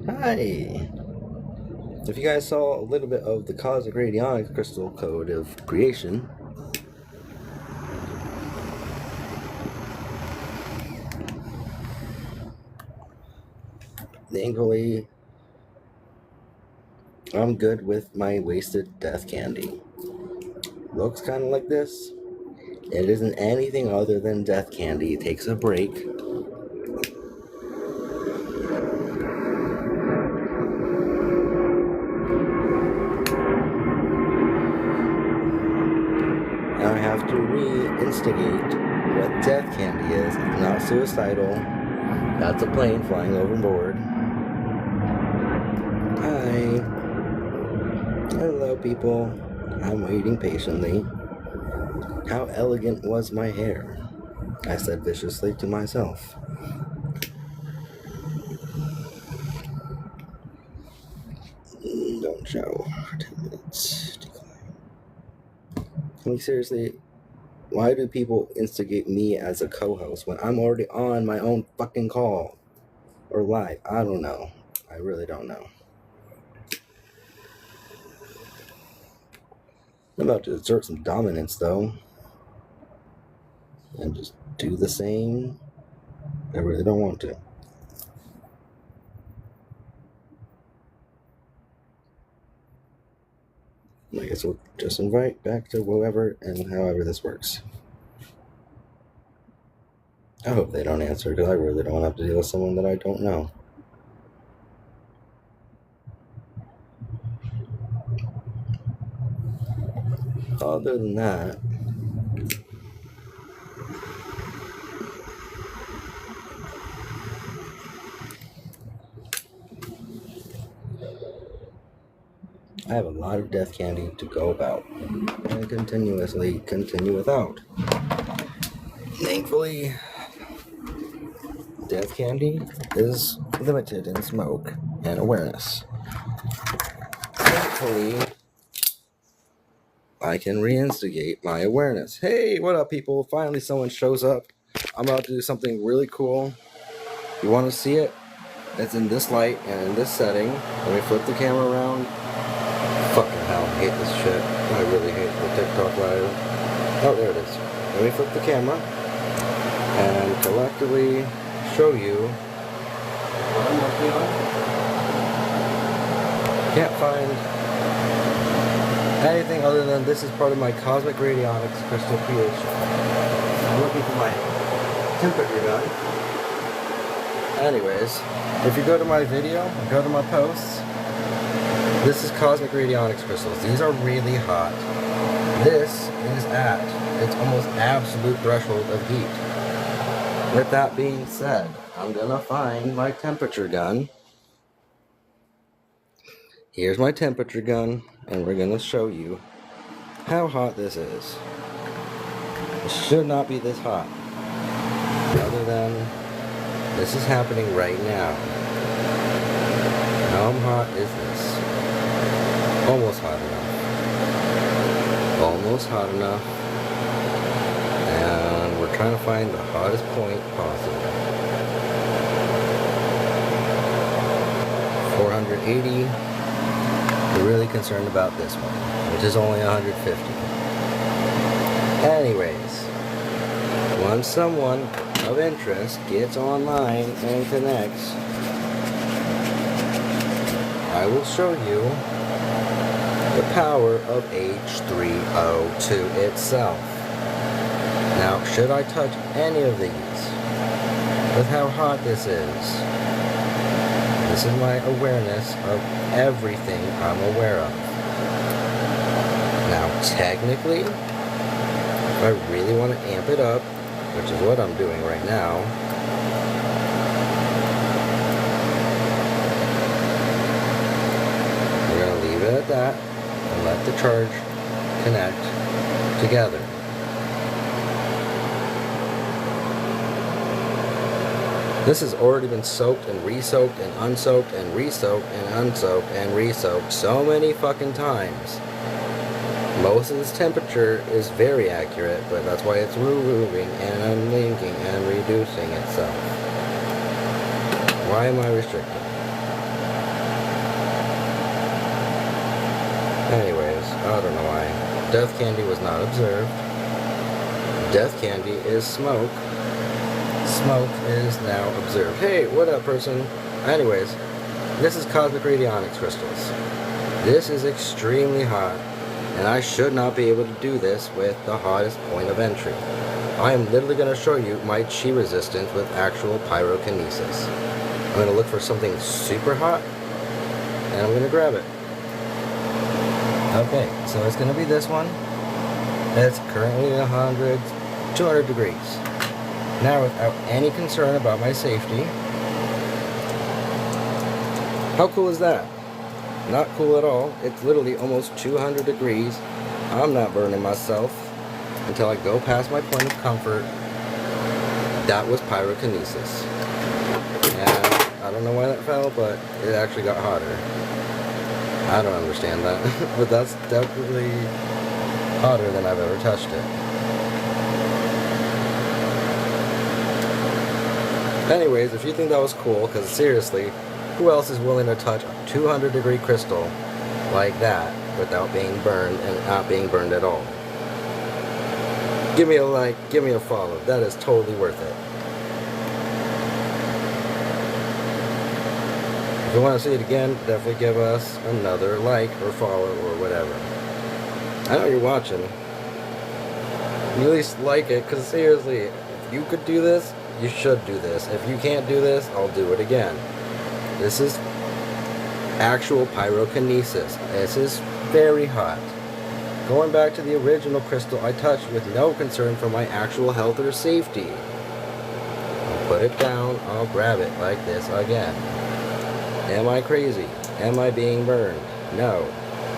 Hi! If you guys saw a little bit of the Cosmic Radionics Crystal Code of Creation, thankfully, I'm good with my wasted death candy. Looks kind of like this. It isn't anything other than death candy. It takes a break. Now I have to reinstigate what death candy is. It's not suicidal. That's a plane flying overboard. Hi. Hello, people. I'm waiting patiently. How elegant was my hair? I said viciously to myself. Don't show. 10 minutes. Decline. I mean, seriously, why do people instigate me as a co-host when I'm already on my own fucking call? Or live? I don't know. I really don't know. I'm about to exert some dominance, though. And just do the same. I really don't want to. I guess we'll just invite back to whoever and however this works. I hope they don't answer, because I really don't have to deal with someone that I don't know. Other than that, I have a lot of death candy to go about and continuously continue without. Thankfully, death candy is limited in smoke and awareness. Thankfully, I can reinstigate my awareness. Hey, what up, people? Finally, someone shows up. I'm about to do something really cool. You want to see it? It's in this light and in this setting. Let me flip the camera around. Fucking hell, I hate this shit. I really hate the TikTok live. Oh, there it is. Let me flip the camera and collectively show you what I'm working on. Can't find anything other than this is part of my Cosmic Radionics Crystal Creation. I'm looking for my temperature gun. Anyways, if you go to my video, go to my posts, this is Cosmic Radionics crystals. These are really hot. This is at its almost absolute threshold of heat. With that being said, I'm gonna find my temperature gun. Here's my temperature gun, and we're gonna show you how hot this is. It should not be this hot. Other than this is happening right now. How hot is this? Almost hot enough. Almost hot enough. And we're trying to find the hottest point possible. 480. We're really concerned about this one, which is only 150. Anyways, once someone of interest gets online and connects, I will show you the power of H3O2 itself. Now, should I touch any of these with how hot this is? This is my awareness of everything I'm aware of. Now, technically, if I really want to amp it up, which is what I'm doing right now, we're going to leave it at that and let the charge connect together. This has already been soaked and re-soaked and unsoaked and re-soaked and unsoaked and re-soaked so many fucking times. Most of this temperature is very accurate, but that's why it's removing and unlinking and reducing itself. Why am I restricted? Anyways, I don't know why. Death candy was not observed. Death candy is smoke. Smoke is now observed. Hey, what up, person? Anyways, this is cosmic radionics crystals. This is extremely hot, and I should not be able to do this with the hottest point of entry. I am literally going to show you my chi resistance with actual pyrokinesis. I'm going to look for something super hot, and I'm going to grab it. Okay, so it's going to be this one. It's currently 100, 200 degrees. Now, without any concern about my safety. How cool is that? Not cool at all. It's literally almost 200 degrees. I'm not burning myself until I go past my point of comfort. That was pyrokinesis. And I don't know why that fell, but it actually got hotter. I don't understand that. But that's definitely hotter than I've ever touched it. Anyways, if you think that was cool, because seriously, who else is willing to touch a 200 degree crystal like that without being burned and not being burned at all? Give me a like, give me a follow. That is totally worth it. If you want to see it again, definitely give us another like or follow or whatever. I know you're watching. You at least like it, because seriously, if you could do this, you should do this. If you can't do this, I'll do it again. This is actual pyrokinesis. This is very hot. Going back to the original crystal I touched with no concern for my actual health or safety. I'll put it down, I'll grab it like this again. Am I crazy? Am I being burned? No.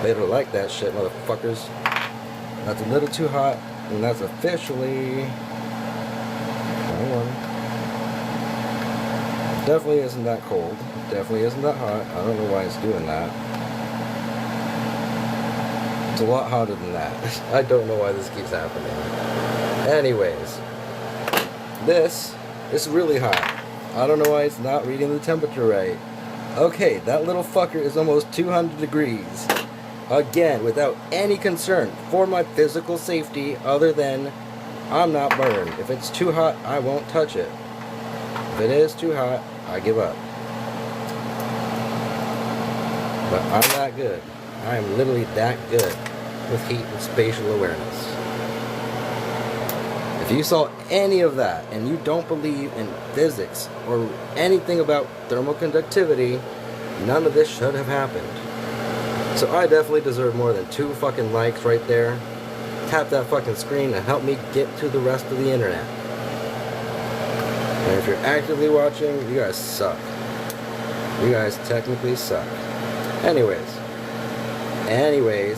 Better like that shit, motherfuckers. That's a little too hot, and that's officially... Definitely isn't that cold. Definitely isn't that hot. I don't know why it's doing that. It's a lot hotter than that. I don't know why this keeps happening. Anyways, this is really hot. I don't know why it's not reading the temperature right. Okay, that little fucker is almost 200 degrees. Again, without any concern for my physical safety other than I'm not burned. If it's too hot, I won't touch it. If it is too hot, I give up. But I'm that good. I am literally that good with heat and spatial awareness. If you saw any of that and you don't believe in physics or anything about thermal conductivity, none of this should have happened. So I definitely deserve more than 2 fucking likes right there. Tap that fucking screen and help me get to the rest of the internet. And if you're actively watching, you guys suck. You guys technically suck. Anyways,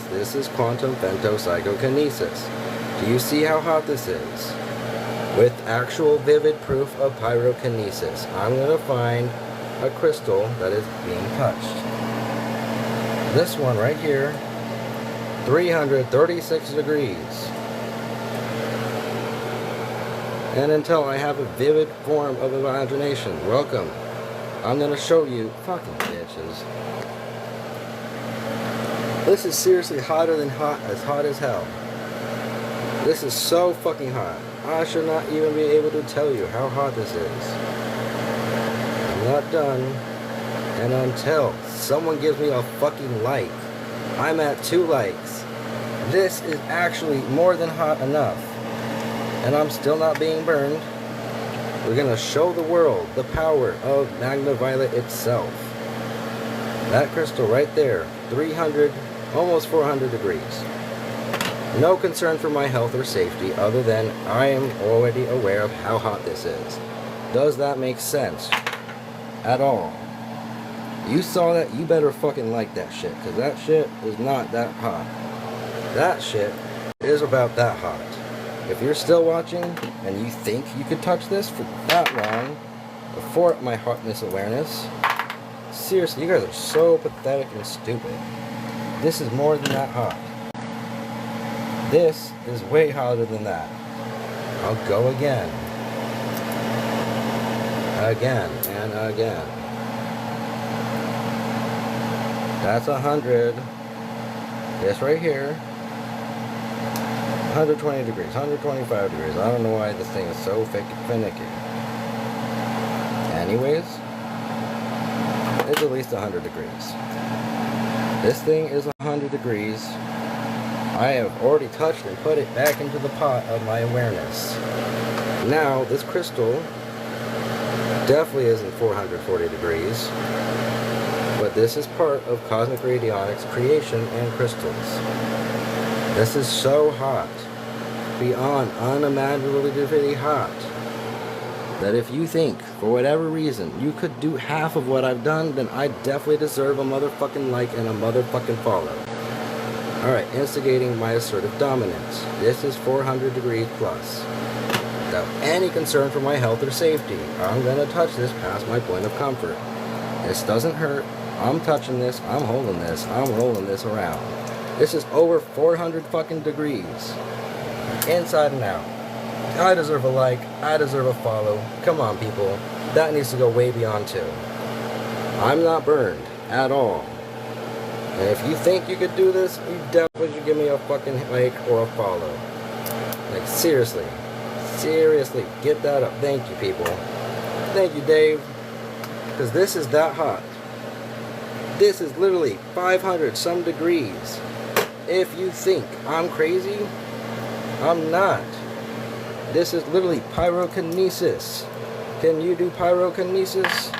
this is quantum femtopsychokinesis. Do you see how hot this is? With actual vivid proof of pyrokinesis, I'm going to find a crystal that is being touched. This one right here, 336 degrees. And until I have a vivid form of imagination, welcome. I'm gonna show you, fucking bitches. This is seriously hotter than hot as hell. This is so fucking hot. I should not even be able to tell you how hot this is. I'm not done. And until someone gives me a fucking like, I'm at 2 likes. This is actually more than hot enough. And I'm still not being burned. We're gonna show the world the power of Magnaviolet itself. That crystal right there, 300, almost 400 degrees. No concern for my health or safety other than I am already aware of how hot this is. Does that make sense? At all? You saw that, you better fucking like that shit, because that shit is not that hot. That shit is about that hot. If you're still watching and you think you could touch this for that long before my hotness awareness, seriously, you guys are so pathetic and stupid. This is more than that hot. This is way hotter than that. I'll go again. Again and again. That's 100. This right here. 120 degrees, 125 degrees. I don't know why this thing is so finicky. Anyways, it's at least 100 degrees. This thing is 100 degrees. I have already touched and put it back into the pot of my awareness. Now, this crystal definitely isn't 440 degrees, but this is part of cosmic radionics creation and crystals. This is so hot, beyond unimaginably hot, that if you think, for whatever reason, you could do half of what I've done, then I definitely deserve a motherfucking like and a motherfucking follow. Alright, instigating my assertive dominance. This is 400 degrees plus. Without any concern for my health or safety, I'm gonna touch this past my point of comfort. This doesn't hurt. I'm touching this, I'm holding this, I'm rolling this around. This is over 400 fucking degrees. Inside and out. I deserve a like, I deserve a follow. Come on, people. That needs to go way beyond 2. I'm not burned at all. And if you think you could do this, you definitely should give me a fucking like or a follow. Like, seriously. Seriously, get that up. Thank you, people. Thank you, Dave. Because this is that hot. This is literally 500 some degrees. If you think I'm crazy, I'm not. This is literally pyrokinesis. Can you do pyrokinesis?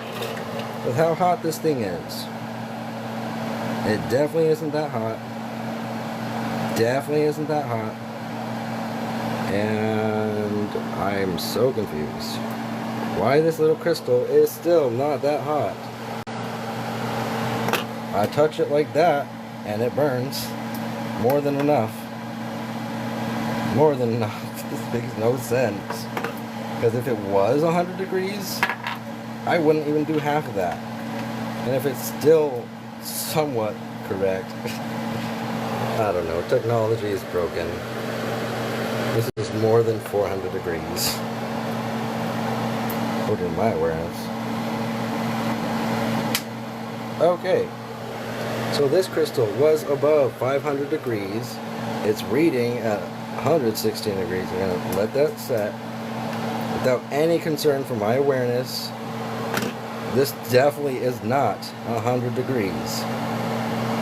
With how hot this thing is. It definitely isn't that hot. Definitely isn't that hot. And I'm so confused. Why this little crystal is still not that hot. I touch it like that and it burns. More than enough. More than enough. This makes no sense. Because if it was 100 degrees, I wouldn't even do half of that. And if it's still somewhat correct, I don't know, technology is broken. This is more than 400 degrees. According to my awareness. Okay. So this crystal was above 500 degrees. It's reading at 116 degrees. I'm going to let that set. Without any concern for my awareness, this definitely is not 100 degrees.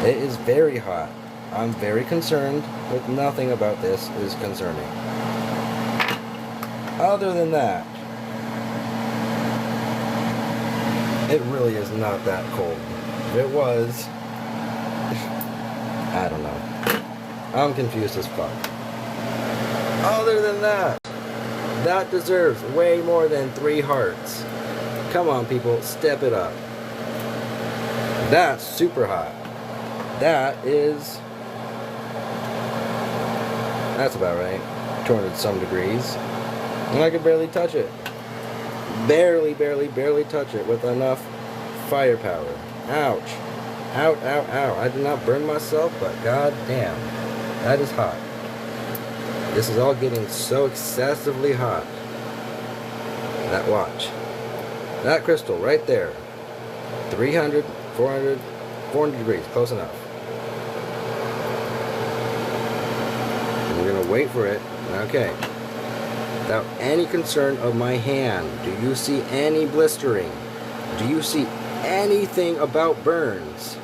It is very hot. I'm very concerned, but nothing about this is concerning. Other than that, it really is not that cold. If it was, I don't know. I'm confused as fuck. Other than that, that deserves way more than 3 hearts. Come on, people, step it up. That's super hot. That's about right. 200 some degrees. And I could barely touch it. Barely touch it with enough firepower. Ouch. Ow, ow, ow. I did not burn myself, but god damn. That is hot. This is all getting so excessively hot. That watch. That crystal right there. 300, 400, 400 degrees. Close enough. And we're going to wait for it. Okay. Without any concern of my hand. Do you see any blistering? Do you see anything about burns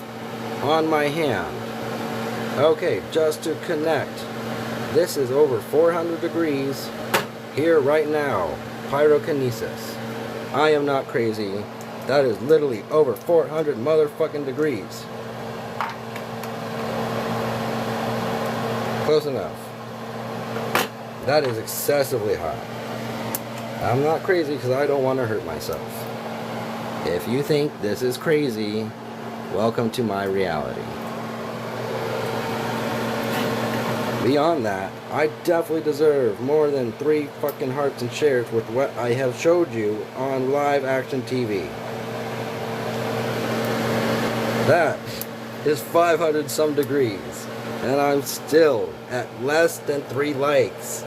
on my hand? Okay, just to connect. This is over 400 degrees here right now. Pyrokinesis. I am not crazy. That is literally over 400 motherfucking degrees. Close enough. That is excessively hot. I'm not crazy because I don't want to hurt myself. If you think this is crazy, welcome to my reality. Beyond that, I definitely deserve more than 3 fucking hearts and shares with what I have showed you on live action TV. That is 500 some degrees, and I'm still at less than 3 likes.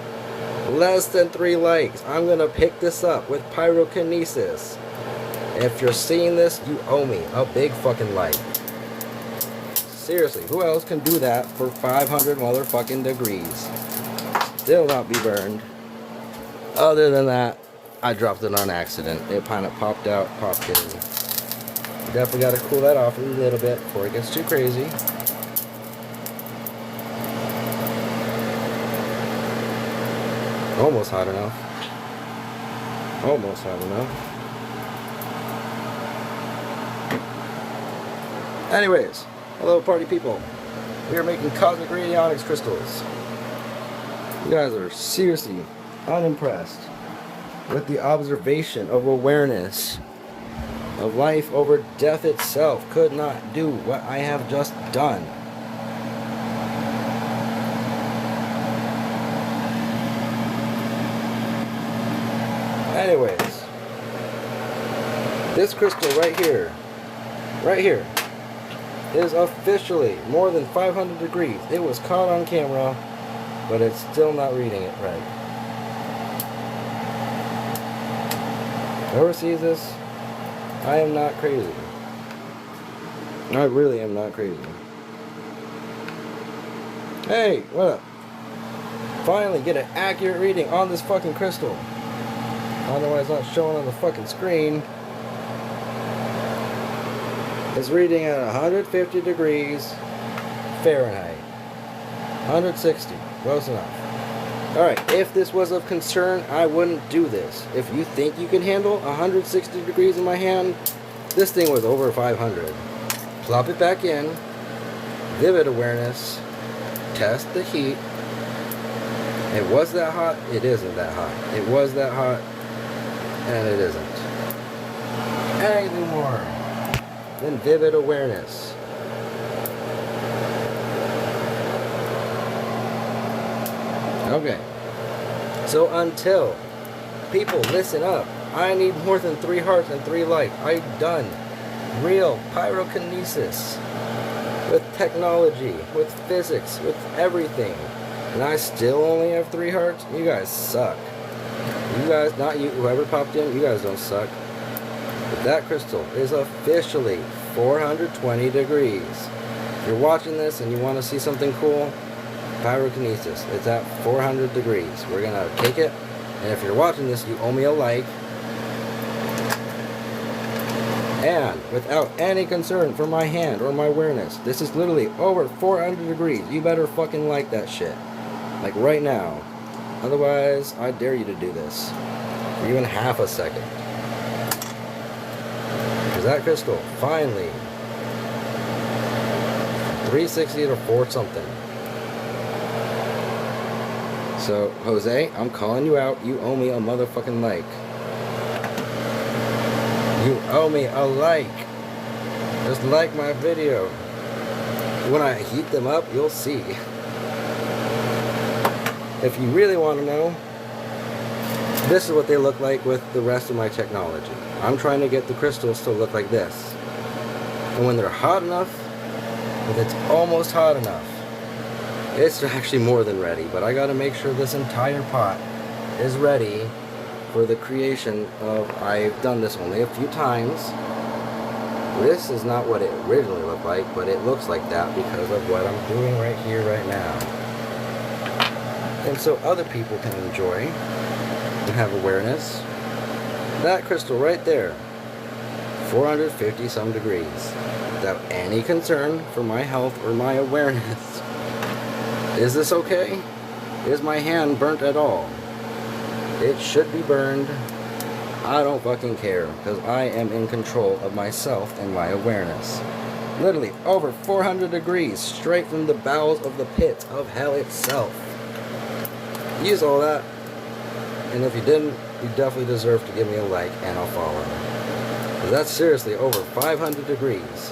Less than 3 likes. I'm gonna pick this up with pyrokinesis. If you're seeing this, you owe me a big fucking like. Seriously, who else can do that for 500 motherfucking degrees? Still not be burned. Other than that, I dropped it on accident. It kind of popped out, popped in. Definitely got to cool that off a little bit before it gets too crazy. Almost hot enough. Almost hot enough. Anyways, hello party people. We are making cosmic radionics crystals. You guys are seriously unimpressed with the observation of awareness of life over death itself. Could not do what I have just done. Anyways, this crystal right here, is officially more than 500 degrees. It was caught on camera, but it's still not reading it right. Whoever sees this, I am not crazy. I really am not crazy. Hey, what up? Finally get an accurate reading on this fucking crystal. Otherwise not showing on the fucking screen. It's reading at 150 degrees Fahrenheit. 160, close enough. Alright, if this was of concern, I wouldn't do this. If you think you can handle 160 degrees in my hand, this thing was over 500. Plop it back in, vivid awareness, test the heat. It was that hot, it isn't that hot. It was that hot, and it isn't. Anything more than vivid awareness. Okay. So until people listen up, I need more than 3 hearts and 3 light. I've done real pyrokinesis with technology, with physics, with everything. And I still only have 3 hearts? You guys suck. You guys, not you, whoever popped in, you guys don't suck. But that crystal is officially 420 degrees. If you're watching this and you want to see something cool, pyrokinesis. It's at 400 degrees. We're going to take it. And if you're watching this, you owe me a like. And without any concern for my hand or my awareness, this is literally over 400 degrees. You better fucking like that shit. Like right now. Otherwise, I dare you to do this. For even half a second. Because that crystal, finally, 360 to 4 something. So, Jose, I'm calling you out. You owe me a motherfucking like. You owe me a like. Just like my video. When I heat them up, you'll see. If you really want to know, this is what they look like with the rest of my technology. I'm trying to get the crystals to look like this. And when they're hot enough, if it's almost hot enough, it's actually more than ready, but I gotta make sure this entire pot is ready for the creation of, I've done this only a few times. This is not what it originally looked like, but it looks like that because of what I'm doing right here, right now. And so other people can enjoy and have awareness. That crystal right there, 450 some degrees, without any concern for my health or my awareness. Is this okay? Is my hand burnt at all? It should be burned. I don't fucking care, because I am in control of myself and my awareness. Literally over 400 degrees, straight from the bowels of the pit of hell itself. Use all that, and if you didn't, you definitely deserve to give me a like and I'll follow. Because that's seriously over 500 degrees,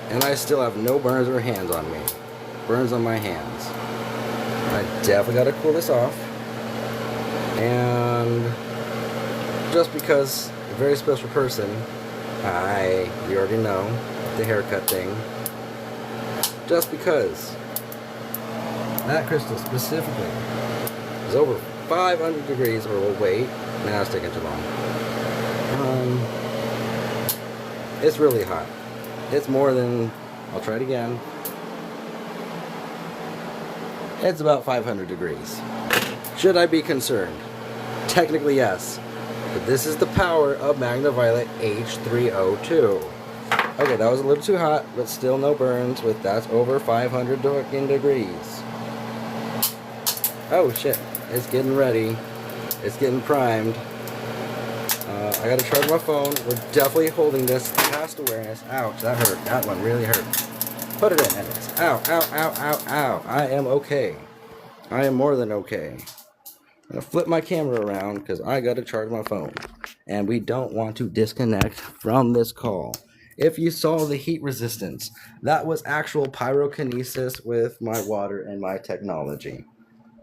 and I still have no burns or hands on me. Burns on my hands. I definitely got to cool this off. And just because a very special person, you already know, the haircut thing. Just because that crystal specifically is over 500 degrees, or we'll wait. Nah, it's taking too long. It's really hot. It's more than, I'll try it again, It's about 500 degrees. Should I be concerned? Technically, yes. But this is the power of Magnaviolet H302. Okay, that was a little too hot, but still no burns with that's over 500 degrees. Oh shit, it's getting ready. It's getting primed. I gotta charge my phone. We're definitely holding this past awareness. Ouch, that hurt. That one really hurt. Put it in, Alex. Ow, ow, ow, ow, ow. I am okay. I am more than okay. I'm gonna flip my camera around because I gotta charge my phone. And we don't want to disconnect from this call. If you saw the heat resistance, that was actual pyrokinesis with my water and my technology.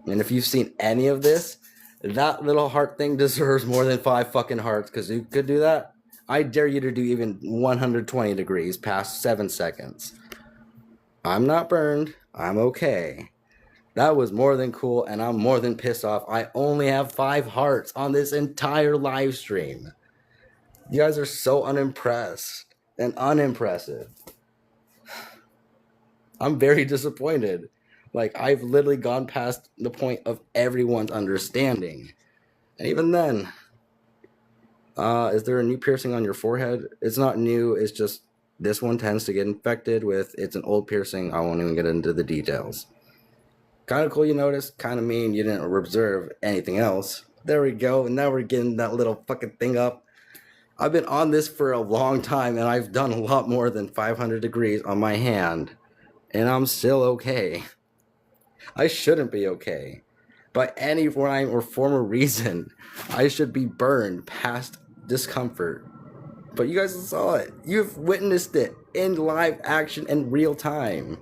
And if you've seen any of this, that little heart thing deserves more than 5 fucking hearts, because you could do that. I dare you to do even 120 degrees past 7 seconds. I'm not burned. I'm okay. That was more than cool, and I'm more than pissed off. I only have 5 hearts on this entire live stream. You guys are so unimpressed and unimpressive. I'm very disappointed. Like, I've literally gone past the point of everyone's understanding. And even then, is there a new piercing on your forehead? It's not new, it's just this one tends to get infected with, it's an old piercing. I won't even get into the details. Kind of cool you noticed, kind of mean you didn't observe anything else. There we go, and now we're getting that little fucking thing up. I've been on this for a long time, and I've done a lot more than 500 degrees on my hand. And I'm still okay. I shouldn't be okay. By any rhyme or form or reason, I should be burned past discomfort. But you guys saw it. You've witnessed it in live action in real time.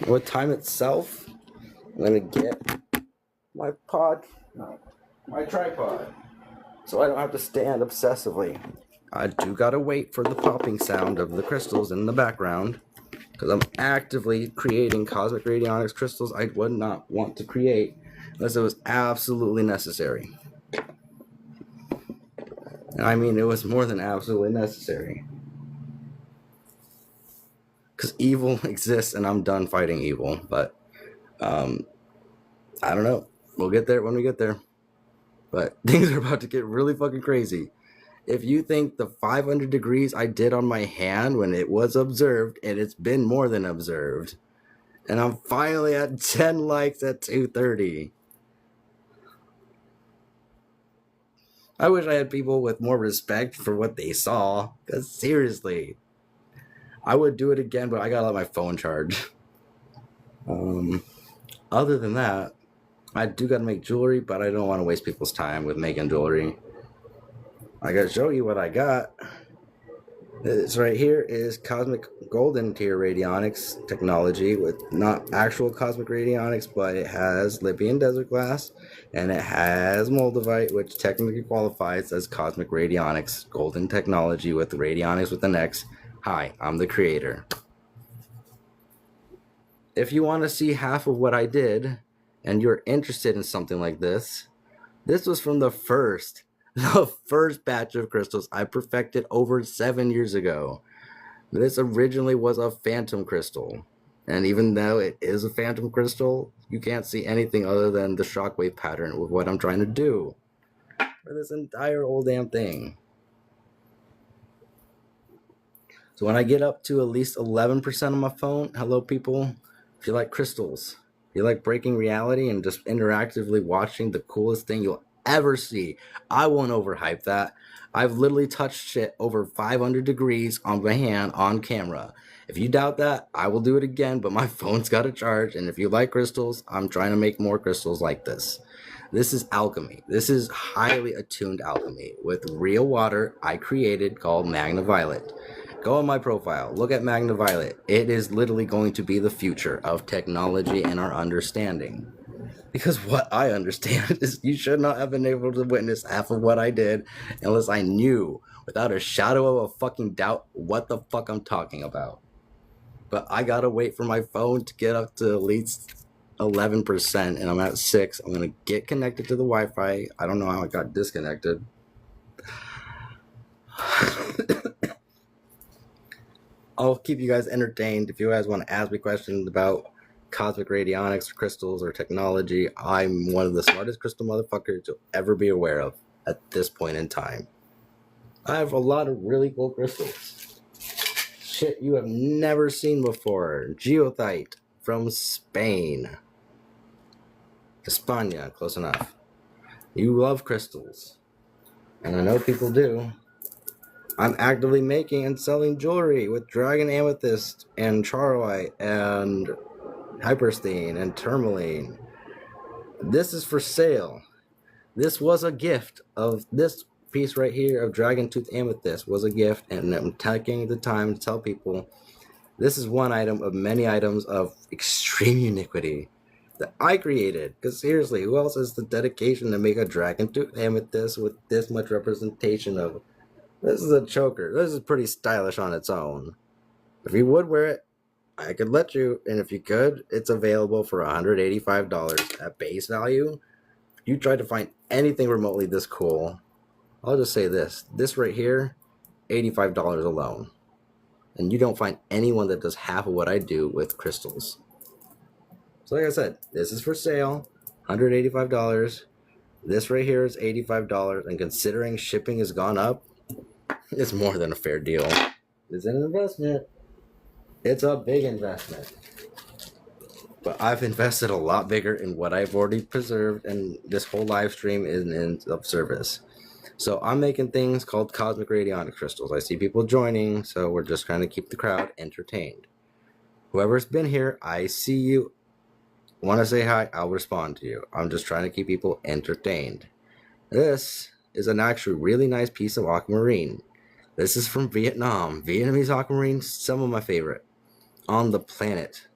With time itself, I'm gonna get my tripod, so I don't have to stand obsessively. I do gotta wait for the popping sound of the crystals in the background, because I'm actively creating cosmic radionics crystals I would not want to create unless it was absolutely necessary. And I mean, it was more than absolutely necessary. Because evil exists, and I'm done fighting evil. But, I don't know. We'll get there when we get there. But things are about to get really fucking crazy. If you think the 500 degrees I did on my hand when it was observed, and it's been more than observed, and I'm finally at 10 likes at 2:30. I wish I had people with more respect for what they saw, because seriously, I would do it again, but I gotta let my phone charge. Other than that, I do gotta make jewelry, but I don't want to waste people's time with making jewelry. I gotta show you what I got. This right here is cosmic golden tier radionics technology with not actual cosmic radionics, but it has Libyan desert glass and it has moldavite, which technically qualifies as cosmic radionics golden technology with radionics with an X. Hi, I'm the creator. If you want to see half of what I did and you're interested in something like this was from the first batch of crystals I perfected over 7 years ago. This originally was a phantom crystal, and even though it is a phantom crystal, you can't see anything other than the shockwave pattern with what I'm trying to do for this entire whole damn thing. So when I get up to at least 11% on my phone, hello people, if you like crystals, if you like breaking reality and just interactively watching the coolest thing you'll ever see, I won't overhype that. I've literally touched shit over 500 degrees on my hand on camera. If you doubt that, I will do it again, but my phone's got a charge, and if you like crystals, I'm trying to make more crystals like this. This is alchemy. This is highly attuned alchemy with real water I created called Magnaviolet. Go on my profile, look at Magnaviolet. It is literally going to be the future of technology and our understanding. Because what I understand is you should not have been able to witness half of what I did unless I knew without a shadow of a fucking doubt what the fuck I'm talking about. But I gotta wait for my phone to get up to at least 11%, and I'm at 6. I'm gonna get connected to the Wi-Fi. I don't know how I got disconnected. I'll keep you guys entertained. If you guys want to ask me questions about cosmic radionics or crystals or technology, I'm one of the smartest crystal motherfuckers you'll ever be aware of at this point in time. I have a lot of really cool crystals. Shit you have never seen before. Geothite from Spain. España, close enough. You love crystals. And I know people do. I'm actively making and selling jewelry with dragon amethyst and charoite and hypersthene and tourmaline. This is for sale. This was a gift of this piece right here of dragon tooth amethyst was a gift, and I'm taking the time to tell people this is one item of many items of extreme uniquity that I created. Because seriously, who else has the dedication to make a dragon tooth amethyst with this much representation of? This is a choker. This is pretty stylish on its own. If you would wear it, I could let you. And if you could, it's available for $185 at base value. If you try to find anything remotely this cool, I'll just say this. This right here, $85 alone. And you don't find anyone that does half of what I do with crystals. So like I said, this is for sale, $185. This right here is $85. And considering shipping has gone up, it's more than a fair deal. It's an investment. It's a big investment. But I've invested a lot bigger in what I've already preserved, and this whole live stream is of service. So I'm making things called cosmic radionic crystals. I see people joining, so we're just trying to keep the crowd entertained. Whoever's been here, I see you. Want to say hi? I'll respond to you. I'm just trying to keep people entertained. This is an actually really nice piece of aquamarine. This is from Vietnam. Vietnamese aquamarine, some of my favorite on the planet.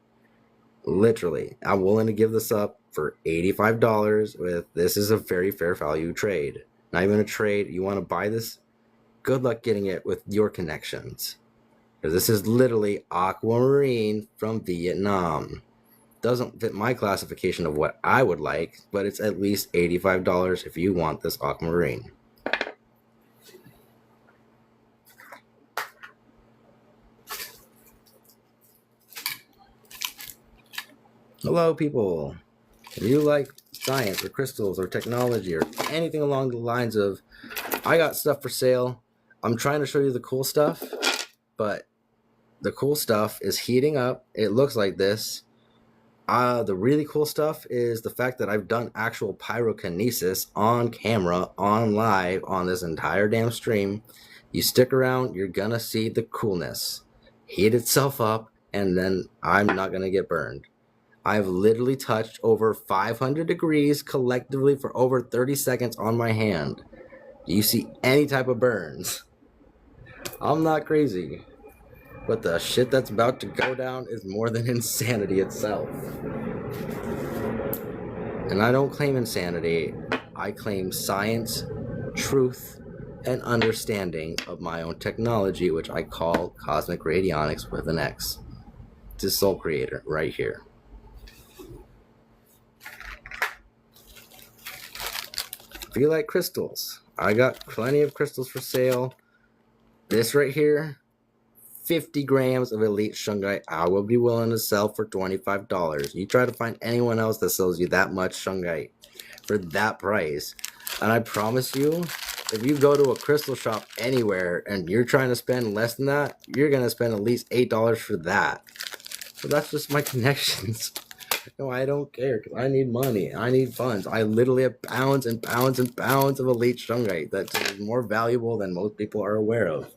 Literally, I'm willing to give this up for $85 with this is a very fair value trade. Not even a trade. You want to buy this? Good luck getting it with your connections. Because this is literally aquamarine from Vietnam. Doesn't fit my classification of what I would like, but it's at least $85 if you want this aquamarine. Hello, people. If you like science or crystals or technology or anything along the lines of, I got stuff for sale. I'm trying to show you the cool stuff, but the cool stuff is heating up. It looks like this. The really cool stuff is the fact that I've done actual pyrokinesis on camera, on live, on this entire damn stream. You stick around, you're gonna see the coolness. Heat itself up, and then I'm not gonna get burned. I've literally touched over 500 degrees collectively for over 30 seconds on my hand. Do you see any type of burns? I'm not crazy, but the shit that's about to go down is more than insanity itself. And I don't claim insanity. I claim science, truth, and understanding of my own technology, which I call cosmic radionics with an X. It's a soul creator right here. If you like crystals, I got plenty of crystals for sale. This right here, 50 grams of elite shungite, I will be willing to sell for $25. You try to find anyone else that sells you that much shungite for that price, and I promise you, if you go to a crystal shop anywhere and you're trying to spend less than that, you're going to spend at least $8 for that. So that's just my connections. No, I don't care, because I need money. I need funds. I literally have pounds and pounds and pounds of elite shungite that's more valuable than most people are aware of.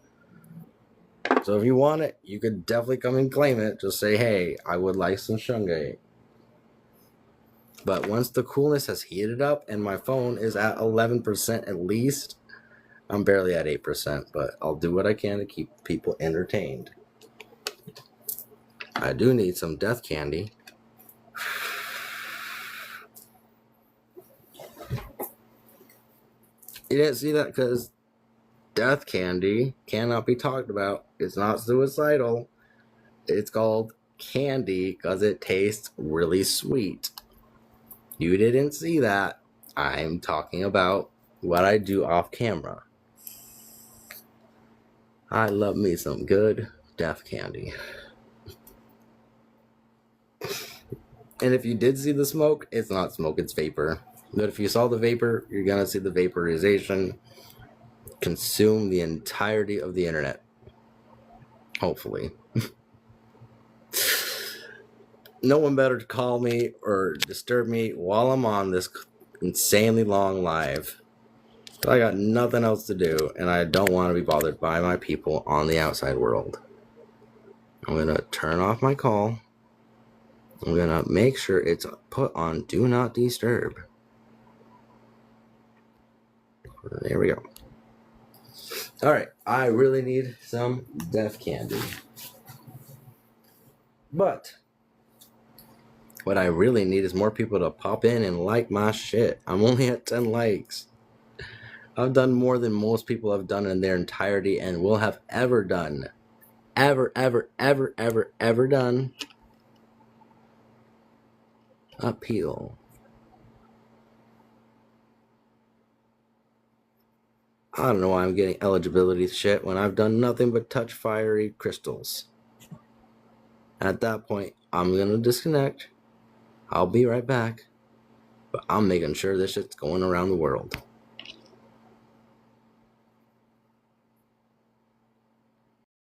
So if you want it, you could definitely come and claim it. Just say, hey, I would like some shungite. But once the coolness has heated up and my phone is at 11% at least, I'm barely at 8%, but I'll do what I can to keep people entertained. I do need some death candy. You didn't see that because death candy cannot be talked about. It's not suicidal. It's called candy because it tastes really sweet. You didn't see that. I'm talking about what I do off camera. I love me some good death candy. And if you did see the smoke, it's not smoke, it's vapor. But if you saw the vapor, you're gonna see the vaporization consume the entirety of the internet. Hopefully. No one better to call me or disturb me while I'm on this insanely long live. But I got nothing else to do, and I don't want to be bothered by my people on the outside world. I'm going to turn off my call. I'm going to make sure it's put on Do Not Disturb. There we go. Alright, I really need some death candy. But what I really need is more people to pop in and like my shit. I'm only at 10 likes. I've done more than most people have done in their entirety and will have ever done. Ever done. Appeal. I don't know why I'm getting eligibility shit when I've done nothing but touch fiery crystals. At that point, I'm gonna disconnect. I'll be right back. But I'm making sure this shit's going around the world.